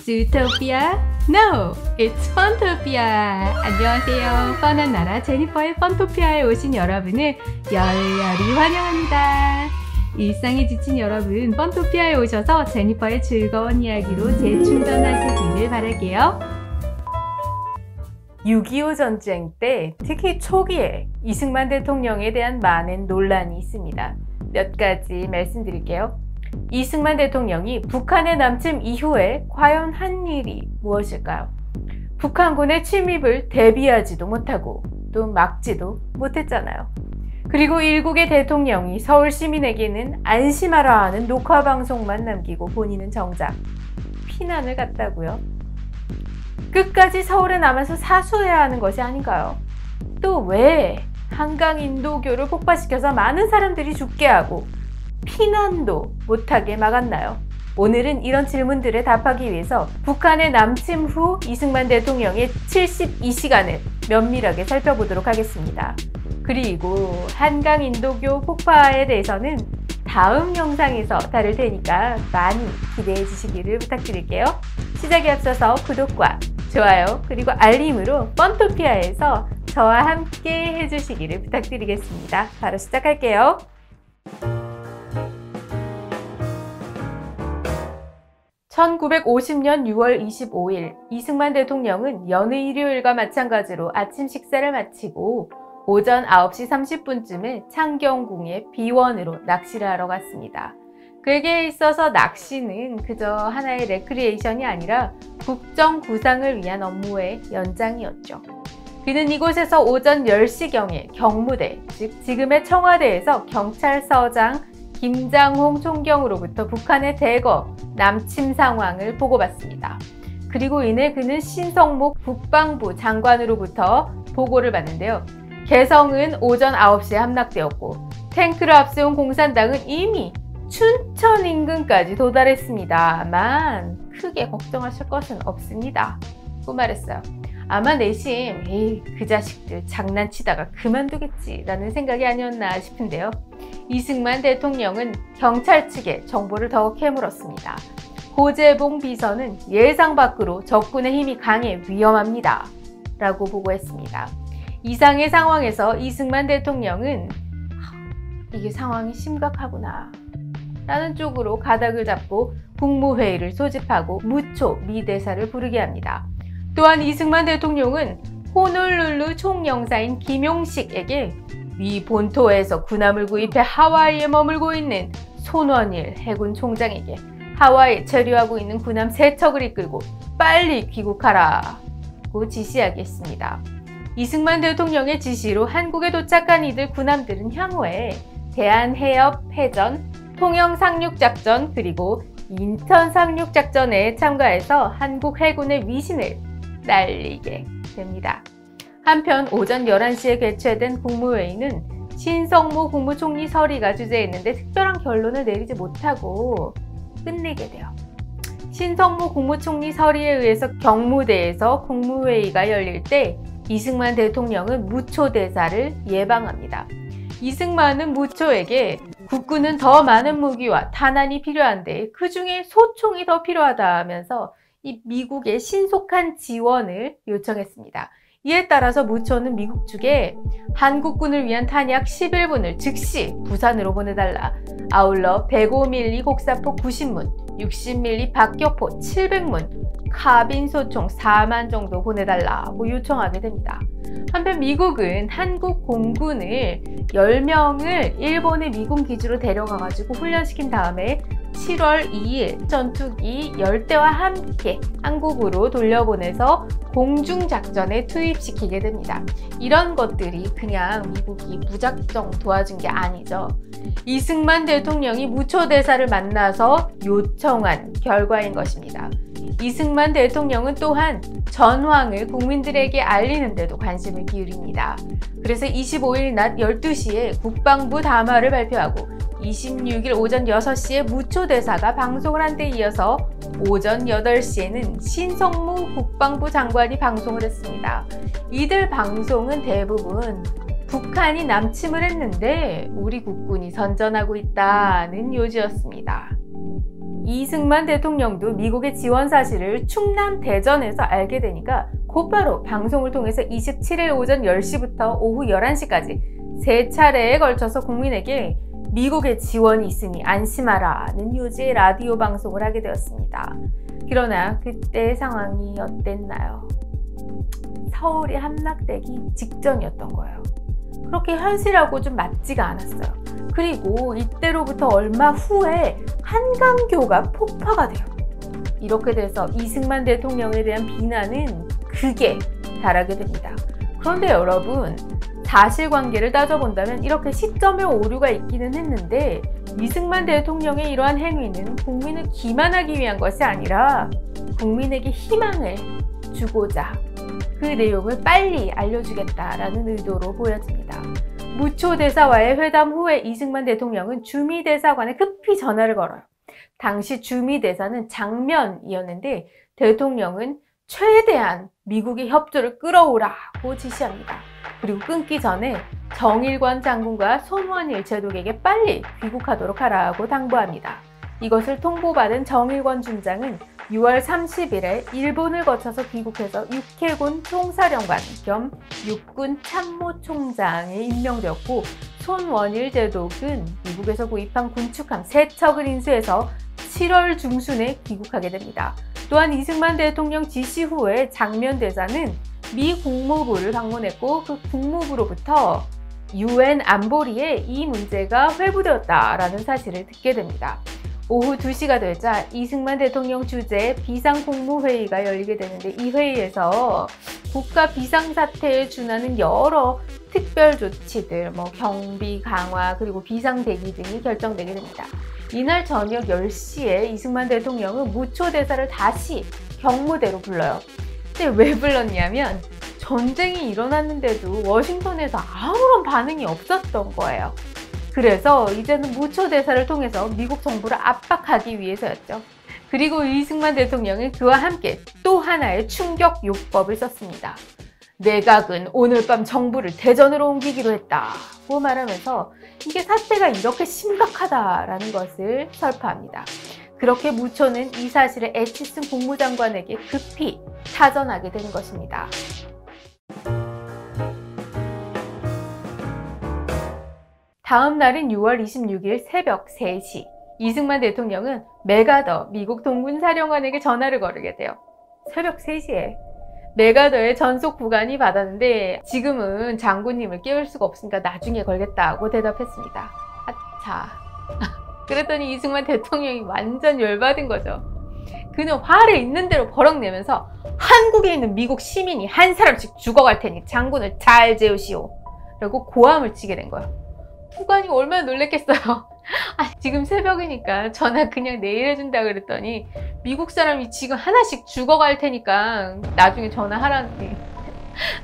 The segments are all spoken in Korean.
Zootopia? No, it's Funtopia. 안녕하세요. 뻔한 나라 제니퍼의 펀토피아에 오신 여러분을 열렬히 환영합니다. 일상에 지친 여러분, 펀토피아에 오셔서 제니퍼의 즐거운 이야기로 재충전하시기를 바랄게요. 6.25 전쟁 때 특히 초기에 이승만 대통령에 대한 많은 논란이 있습니다. 몇 가지 말씀드릴게요. 이승만 대통령이 북한의 남침 이후에 과연 한 일이 무엇일까요? 북한군의 침입을 대비하지도 못하고 또 막지도 못했잖아요. 그리고 일국의 대통령이 서울 시민에게는 안심하라 하는 녹화방송만 남기고 본인은 정작 피난을 갔다고요? 끝까지 서울에 남아서 사수해야 하는 것이 아닌가요? 또 왜 한강 인도교를 폭파시켜서 많은 사람들이 죽게 하고 피난도 못하게 막았나요? 오늘은 이런 질문들에 답하기 위해서 북한의 남침 후 이승만 대통령의 72시간을 면밀하게 살펴보도록 하겠습니다. 그리고 한강 인도교 폭파에 대해서는 다음 영상에서 다룰 테니까 많이 기대해 주시기를 부탁드릴게요. 시작에 앞서서 구독과 좋아요 그리고 알림으로 펀토피아에서 저와 함께 해주시기를 부탁드리겠습니다. 바로 시작할게요. (1950년 6월 25일) 이승만 대통령은 여느 일요일과 마찬가지로 아침 식사를 마치고 오전 9시 30분쯤에 창경궁의 비원으로 낚시를 하러 갔습니다. 그에게 있어서 낚시는 그저 하나의 레크리에이션이 아니라 국정 구상을 위한 업무의 연장이었죠. 그는 이곳에서 오전 10시경에 경무대, 즉 지금의 청와대에서 경찰서장 김장홍 총경으로부터 북한의 대거 남침 상황을 보고받습니다. 그리고 이내 그는 신성목 국방부 장관으로부터 보고를 받는데요. 개성은 오전 9시에 함락되었고 탱크를 앞세운 공산당은 이미 춘천 인근까지 도달했습니다만 크게 걱정하실 것은 없습니다. 고 말했어요. 아마 내심 에이 그 자식들 장난치다가 그만두겠지 라는 생각이 아니었나 싶은데요. 이승만 대통령은 경찰 측에 정보를 더욱 캐물었습니다. 고재봉 비서는 예상 밖으로 적군의 힘이 강해 위험합니다 라고 보고했습니다. 이상의 상황에서 이승만 대통령은 이게 상황이 심각하구나 라는 쪽으로 가닥을 잡고 국무회의를 소집하고 무초 미대사를 부르게 합니다. 또한 이승만 대통령은 호놀룰루 총영사인 김용식에게 위 본토에서 군함을 구입해 하와이에 머물고 있는 손원일 해군 총장에게 하와이에 체류하고 있는 군함 3척을 이끌고 빨리 귀국하라고 지시하게 했습니다. 이승만 대통령의 지시로 한국에 도착한 이들 군함들은 향후에 대한해협해전, 통영상륙작전 그리고 인천상륙작전에 참가해서 한국 해군의 위신을 날리게 됩니다. 한편 오전 11시에 개최된 국무회의는 신성모 국무총리 서리가 주재했는데 특별한 결론을 내리지 못하고 끝내게 돼요. 신성모 국무총리 서리에 의해서 경무대에서 국무회의가 열릴 때 이승만 대통령은 무초대사를 예방합니다. 이승만은 무초에게 국군은 더 많은 무기와 탄환이 필요한데 그 중에 소총이 더 필요하다 하면서 이 미국의 신속한 지원을 요청했습니다. 이에 따라서 무초는 미국 측에 한국군을 위한 탄약 11분을 즉시 부산으로 보내달라. 아울러 105mm 곡사포 90문, 60mm 박격포 700문, 카빈 소총 4만 정도 보내달라고 요청하게 됩니다. 한편 미국은 한국 공군을 10명을 일본의 미군 기지로 데려가가지고 훈련시킨 다음에 7월 2일 전투기 10대와 함께 한국으로 돌려보내서 공중작전에 투입시키게 됩니다. 이런 것들이 그냥 미국이 무작정 도와준 게 아니죠. 이승만 대통령이 무초대사를 만나서 요청한 결과인 것입니다. 이승만 대통령은 또한 전황을 국민들에게 알리는 데도 관심을 기울입니다. 그래서 25일 낮 12시에 국방부 담화를 발표하고 26일 오전 6시에 무초대사가 방송을 한 데 이어서 오전 8시에는 신성무 국방부 장관이 방송을 했습니다. 이들 방송은 대부분 북한이 남침을 했는데 우리 국군이 선전하고 있다는 요지였습니다. 이승만 대통령도 미국의 지원 사실을 충남 대전에서 알게 되니까 곧바로 방송을 통해서 27일 오전 10시부터 오후 11시까지 3차례에 걸쳐서 국민에게 미국의 지원이 있으니 안심하라는 요지의 라디오 방송을 하게 되었습니다. 그러나 그때의 상황이 어땠나요? 서울이 함락되기 직전이었던 거예요. 그렇게 현실하고 좀 맞지가 않았어요. 그리고 이때로부터 얼마 후에 한강교가 폭파가 돼요. 이렇게 돼서 이승만 대통령에 대한 비난은 극에 달하게 됩니다. 그런데 여러분, 사실관계를 따져본다면 이렇게 시점에 오류가 있기는 했는데 이승만 대통령의 이러한 행위는 국민을 기만하기 위한 것이 아니라 국민에게 희망을 주고자 그 내용을 빨리 알려주겠다라는 의도로 보여집니다. 무초대사와의 회담 후에 이승만 대통령은 주미대사관에 급히 전화를 걸어요. 당시 주미대사는 장면이었는데 대통령은 최대한 미국의 협조를 끌어오라고 지시합니다. 그리고 끊기 전에 정일관 장군과 손원일 제독에게 빨리 귀국하도록 하라고 당부합니다. 이것을 통보받은 정일관 중장은 6월 30일에 일본을 거쳐서 귀국해서 육해군 총사령관 겸 육군 참모총장에 임명되었고 손원일 제독은 미국에서 구입한 군축함 3척을 인수해서 7월 중순에 귀국하게 됩니다. 또한 이승만 대통령 지시 후에 장면대사는 미 국무부를 방문했고 그 국무부로부터 UN 안보리에 이 문제가 회부되었다라는 사실을 듣게 됩니다. 오후 2시가 되자 이승만 대통령 주재의 비상국무회의가 열리게 되는데 이 회의에서 국가 비상사태에 준하는 여러 특별조치들, 경비 강화 그리고 비상대기 등이 결정되게 됩니다. 이날 저녁 10시에 이승만 대통령은 무초대사를 다시 경무대로 불러요. 근데 왜 불렀냐면 전쟁이 일어났는데도 워싱턴에서 아무런 반응이 없었던 거예요. 그래서 이제는 무초대사를 통해서 미국 정부를 압박하기 위해서였죠. 그리고 이승만 대통령은 그와 함께 또 하나의 충격 요법을 썼습니다. 내각은 오늘 밤 정부를 대전으로 옮기기로 했다고 말하면서 이게 사태가 이렇게 심각하다라는 것을 설파합니다. 그렇게 무초는 이 사실을 에치슨 국무장관에게 급히 타전하게 된 것입니다. 다음 날인 6월 26일 새벽 3시 이승만 대통령은 맥아더 미국 동군사령관에게 전화를 걸게 돼요. 새벽 3시에 맥아더의 전속 부관이 받았는데 지금은 장군님을 깨울 수가 없으니까 나중에 걸겠다고 대답했습니다. 아차. 그랬더니 이승만 대통령이 완전 열받은 거죠. 그는 화를 있는 대로 버럭 내면서 한국에 있는 미국 시민이 한 사람씩 죽어갈 테니 장군을 잘 재우시오 라고 고함을 치게 된 거예요. 부관이 얼마나 놀랬겠어요. 지금 새벽이니까 전화 그냥 내일 해준다 그랬더니 미국 사람이 지금 하나씩 죽어갈 테니까 나중에 전화하라니.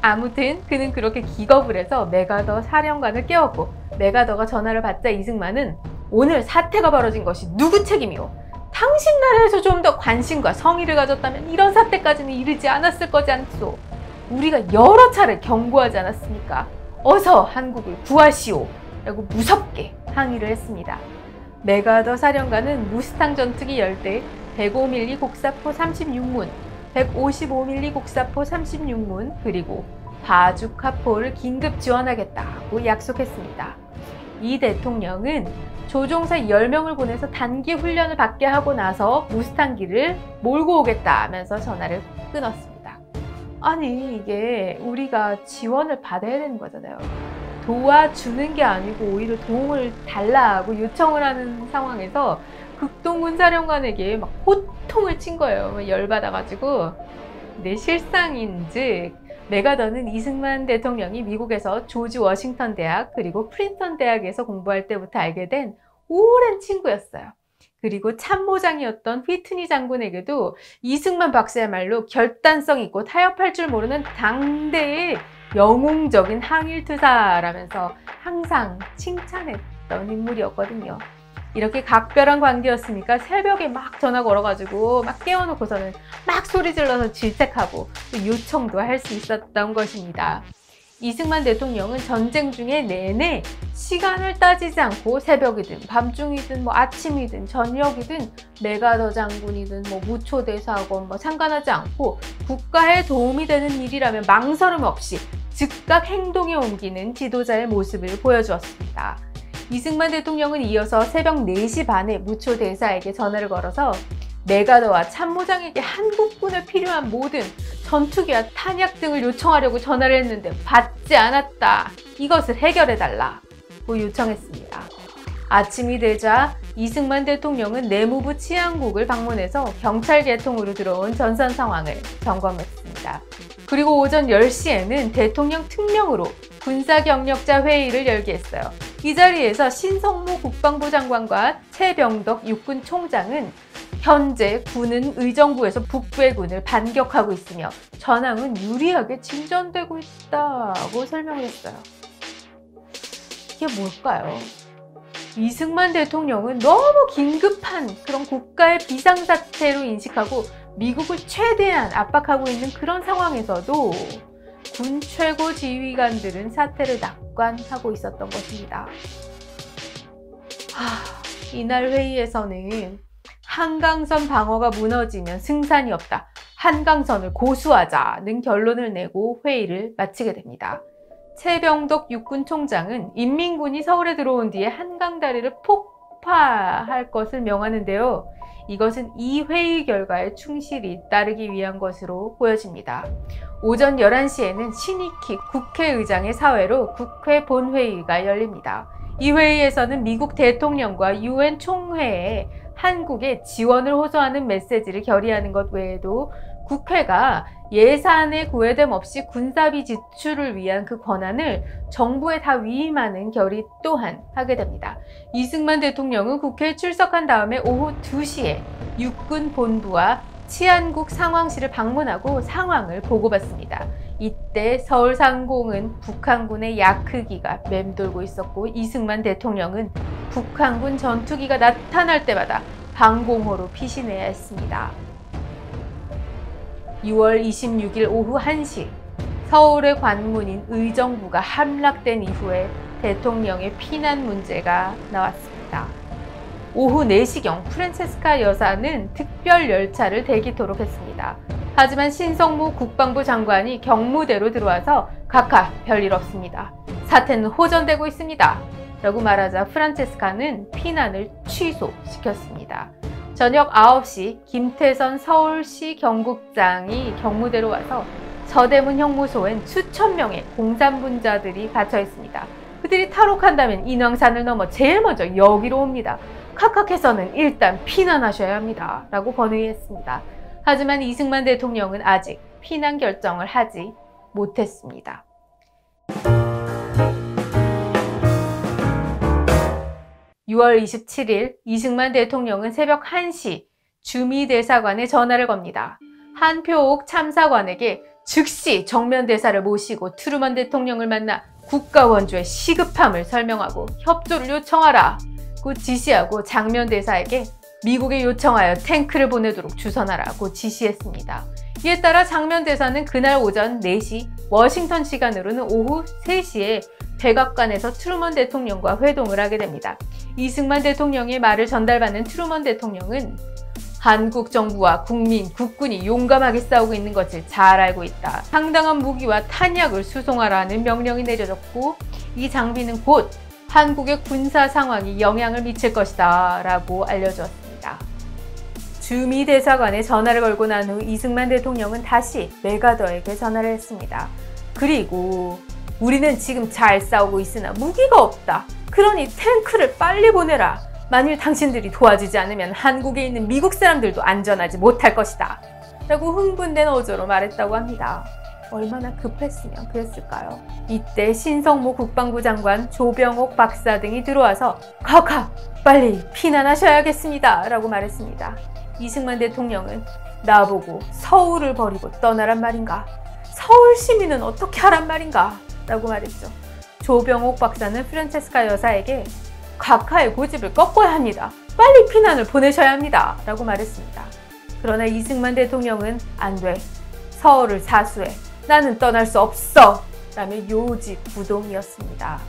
아무튼 그는 그렇게 기겁을 해서 맥아더 사령관을 깨웠고 맥아더가 전화를 받자 이승만은 오늘 사태가 벌어진 것이 누구 책임이오? 당신 나라에서 좀 더 관심과 성의를 가졌다면 이런 사태까지는 이르지 않았을 거지 않소? 우리가 여러 차례 경고하지 않았습니까? 어서 한국을 구하시오 라고 무섭게 항의를 했습니다. 맥아더 사령관은 무스탕 전투기 10대, 105mm 곡사포 36문, 155mm 곡사포 36문, 그리고 바주카포를 긴급 지원하겠다고 약속했습니다. 이 대통령은 조종사 10명을 보내서 단기 훈련을 받게 하고 나서 무스탕기를 몰고 오겠다 하면서 전화를 끊었습니다. 아니 이게 우리가 지원을 받아야 되는 거잖아요. 도와주는 게 아니고 오히려 도움을 달라고 요청을 하는 상황에서 극동군 사령관에게 막 호통을 친 거예요. 열받아가지고. 근데 실상인즉 맥아더는 이승만 대통령이 미국에서 조지 워싱턴 대학 그리고 프린스턴 대학에서 공부할 때부터 알게 된 오랜 친구였어요. 그리고 참모장이었던 휘트니 장군에게도 이승만 박사야말로 결단성 있고 타협할 줄 모르는 당대의 영웅적인 항일투사라면서 항상 칭찬했던 인물이었거든요. 이렇게 각별한 관계였으니까 새벽에 막 전화 걸어가지고 막 깨워놓고서는 막 소리 질러서 질책하고 또 요청도 할 수 있었던 것입니다. 이승만 대통령은 전쟁 중에 내내 시간을 따지지 않고 새벽이든 밤중이든 아침이든 저녁이든 메가더 장군이든 무초대사건 상관하지 않고 국가에 도움이 되는 일이라면 망설임 없이 즉각 행동에 옮기는 지도자의 모습을 보여주었습니다. 이승만 대통령은 이어서 새벽 4시 반에 무초대사에게 전화를 걸어서 메가더와 참모장에게 한국군에 필요한 모든 전투기와 탄약 등을 요청하려고 전화를 했는데 받지 않았다. 이것을 해결해달라고 요청했습니다. 아침이 되자 이승만 대통령은 내무부 치안국을 방문해서 경찰 계통으로 들어온 전선 상황을 점검했습니다. 그리고 오전 10시에는 대통령 특명으로 군사경력자 회의를 열게 했어요. 이 자리에서 신성무 국방부 장관과 최병덕 육군 총장은 현재 군은 의정부에서 북괴군을 반격하고 있으며 전황은 유리하게 진전되고 있다고 설명을 했어요. 이게 뭘까요? 이승만 대통령은 너무 긴급한 그런 국가의 비상사태로 인식하고 미국을 최대한 압박하고 있는 그런 상황에서도 군 최고 지휘관들은 사태를 낙관하고 있었던 것입니다. 이날 회의에서는 한강선 방어가 무너지면 승산이 없다. 한강선을 고수하자는 결론을 내고 회의를 마치게 됩니다. 최병덕 육군 총장은 인민군이 서울에 들어온 뒤에 한강다리를 폭파할 것을 명하는데요. 이것은 이 회의 결과에 충실히 따르기 위한 것으로 보여집니다. 오전 11시에는 신익희 국회의장의 사회로 국회 본회의가 열립니다. 이 회의에서는 미국 대통령과 유엔 총회에 한국에 지원을 호소하는 메시지를 결의하는 것 외에도 국회가 예산의 구애됨 없이 군사비 지출을 위한 그 권한을 정부에 다 위임하는 결의 또한 하게 됩니다. 이승만 대통령은 국회에 출석한 다음에 오후 2시에 육군 본부와 치안국 상황실을 방문하고 상황을 보고받습니다. 이때 서울 상공은 북한군의 야크기가 맴돌고 있었고 이승만 대통령은 북한군 전투기가 나타날 때마다 방공호로 피신해야 했습니다. 6월 26일 오후 1시 서울의 관문인 의정부가 함락된 이후에 대통령의 피난 문제가 나왔습니다. 오후 4시경 프란체스카 여사는 특별 열차를 대기토록 했습니다. 하지만 신성무 국방부 장관이 경무대로 들어와서 각하 별일 없습니다. 사태는 호전되고 있습니다. 라고 말하자 프란체스카는 피난을 취소시켰습니다. 저녁 9시 김태선 서울시 경국장이 경무대로 와서 서대문 형무소엔 수천 명의 공산분자들이 갇혀 있습니다. 그들이 탈옥한다면 인왕산을 넘어 제일 먼저 여기로 옵니다. 각하께서는 일단 피난하셔야 합니다. 라고 건의했습니다. 하지만 이승만 대통령은 아직 피난 결정을 하지 못했습니다. (6월 27일) 이승만 대통령은 새벽 1시 주미대사관에 전화를 겁니다. 한표옥 참사관에게 즉시 정면대사를 모시고 트루먼 대통령을 만나 국가원조의 시급함을 설명하고 협조를 요청하라고 지시하고 장면대사에게 미국에 요청하여 탱크를 보내도록 주선하라고 지시했습니다. 이에 따라 장면대사는 그날 오전 4시, 워싱턴 시간으로는 오후 3시에 백악관에서 트루먼 대통령과 회동을 하게 됩니다. 이승만 대통령의 말을 전달받는 트루먼 대통령은 한국 정부와 국민, 국군이 용감하게 싸우고 있는 것을 잘 알고 있다. 상당한 무기와 탄약을 수송하라는 명령이 내려졌고 이 장비는 곧 한국의 군사 상황이 영향을 미칠 것이다 라고 알려주었습니다. 주미 대사관에 전화를 걸고 난 후 이승만 대통령은 다시 메가더에게 전화를 했습니다. 그리고 우리는 지금 잘 싸우고 있으나 무기가 없다. 그러니 탱크를 빨리 보내라. 만일 당신들이 도와주지 않으면 한국에 있는 미국 사람들도 안전하지 못할 것이다. 라고 흥분된 어조로 말했다고 합니다. 얼마나 급했으면 그랬을까요? 이때 신성무 국방부 장관, 조병옥 박사 등이 들어와서 각하! 빨리 피난하셔야겠습니다. 라고 말했습니다. 이승만 대통령은 나보고 서울을 버리고 떠나란 말인가? 서울 시민은 어떻게 하란 말인가? 라고 말했죠. 조병옥 박사는 프란체스카 여사에게 각하의 고집을 꺾어야 합니다. 빨리 피난을 보내셔야 합니다. 라고 말했습니다. 그러나 이승만 대통령은 안 돼. 서울을 사수해. 나는 떠날 수 없어. 그다음에 요지, 구동이었습니다.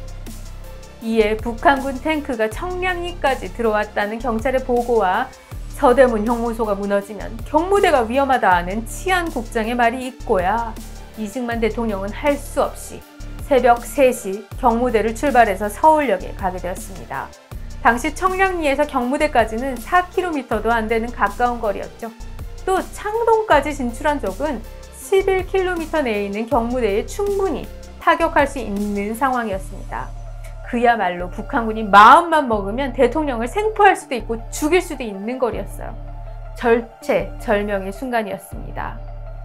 이에 북한군 탱크가 청량리까지 들어왔다는 경찰의 보고와 서대문 형무소가 무너지면 경무대가 위험하다는 치안국장의 말이 있고야 이승만 대통령은 할 수 없이 새벽 3시 경무대를 출발해서 서울역에 가게 되었습니다. 당시 청량리에서 경무대까지는 4km도 안 되는 가까운 거리였죠. 또 창동까지 진출한 적은 11km 내에 있는 경무대에 충분히 타격할 수 있는 상황이었습니다. 그야말로 북한군이 마음만 먹으면 대통령을 생포할 수도 있고 죽일 수도 있는 거리였어요. 절체절명의 순간이었습니다.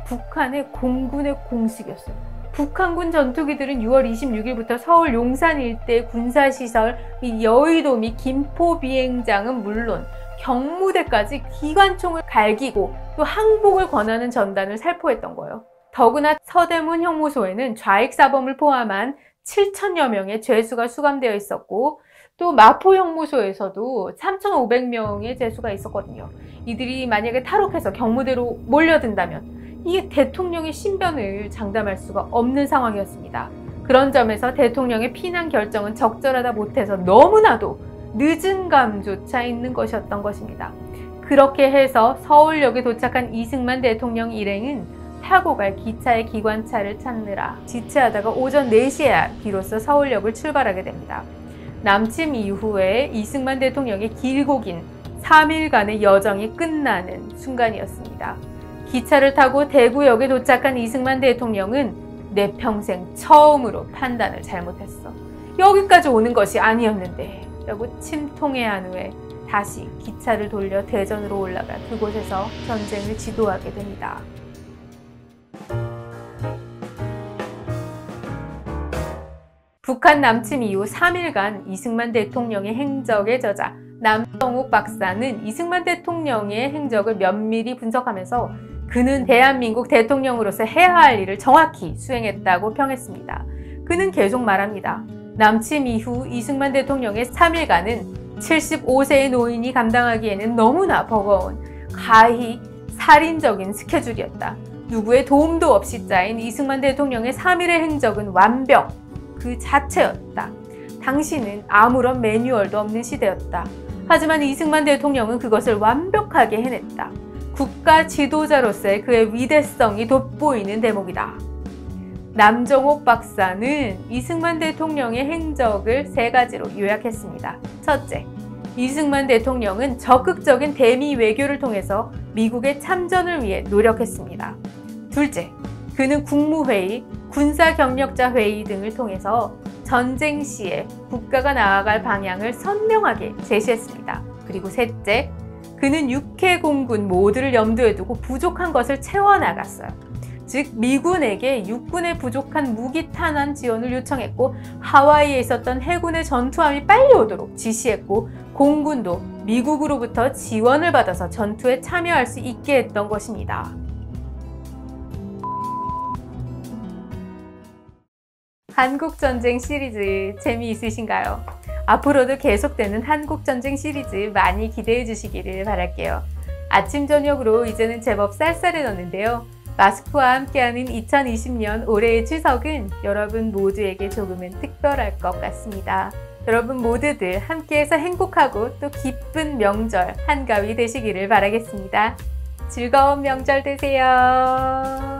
북한의 공군의 공습이었어요. 북한군 전투기들은 6월 26일부터 서울 용산 일대 군사시설 및 여의도 및 김포 비행장은 물론 경무대까지 기관총을 갈기고 또 항복을 권하는 전단을 살포했던 거예요. 더구나 서대문 형무소에는 좌익사범을 포함한 7,000여 명의 죄수가 수감되어 있었고 또 마포 형무소에서도 3,500명의 죄수가 있었거든요. 이들이 만약에 탈옥해서 경무대로 몰려든다면 이게 대통령의 신변을 장담할 수가 없는 상황이었습니다. 그런 점에서 대통령의 피난 결정은 적절하다 못해서 너무나도 늦은 감조차 있는 것이었던 것입니다. 그렇게 해서 서울역에 도착한 이승만 대통령 일행은 타고 갈 기차의 기관차를 찾느라 지체하다가 오전 4시에야 비로소 서울역을 출발하게 됩니다. 남침 이후에 이승만 대통령의 길고 긴 3일간의 여정이 끝나는 순간이었습니다. 기차를 타고 대구역에 도착한 이승만 대통령은 내 평생 처음으로 판단을 잘못했어. 여기까지 오는 것이 아니었는데 라고 침통해한 후에 다시 기차를 돌려 대전으로 올라가 그곳에서 전쟁을 지도하게 됩니다. 북한 남침 이후 3일간 이승만 대통령의 행적의 저자 남정욱 박사는 이승만 대통령의 행적을 면밀히 분석하면서 그는 대한민국 대통령으로서 해야 할 일을 정확히 수행했다고 평했습니다. 그는 계속 말합니다. 남침 이후 이승만 대통령의 3일간은 75세의 노인이 감당하기에는 너무나 버거운 가히 살인적인 스케줄이었다. 누구의 도움도 없이 짜인 이승만 대통령의 3일의 행적은 완벽 그 자체였다. 당시는 아무런 매뉴얼도 없는 시대였다. 하지만 이승만 대통령은 그것을 완벽하게 해냈다. 국가 지도자로서의 그의 위대성이 돋보이는 대목이다. 남정옥 박사는 이승만 대통령의 행적을 3가지로 요약했습니다. 첫째, 이승만 대통령은 적극적인 대미 외교를 통해서 미국의 참전을 위해 노력했습니다. 둘째, 그는 국무회의, 군사경력자 회의 등을 통해서 전쟁 시에 국가가 나아갈 방향을 선명하게 제시했습니다. 그리고 셋째, 그는 육해 공군 모두를 염두에 두고 부족한 것을 채워나갔어요. 즉 미군에게 육군의 부족한 무기 탄환 지원을 요청했고 하와이에 있었던 해군의 전투함이 빨리 오도록 지시했고 공군도 미국으로부터 지원을 받아서 전투에 참여할 수 있게 했던 것입니다. 한국전쟁 시리즈 재미있으신가요? 앞으로도 계속되는 한국전쟁 시리즈 많이 기대해 주시기를 바랄게요. 아침 저녁으로 이제는 제법 쌀쌀해졌는데요. 마스크와 함께하는 2020년 올해의 추석은 여러분 모두에게 조금은 특별할 것 같습니다. 여러분 모두들 함께해서 행복하고 또 기쁜 명절 한가위 되시기를 바라겠습니다. 즐거운 명절 되세요.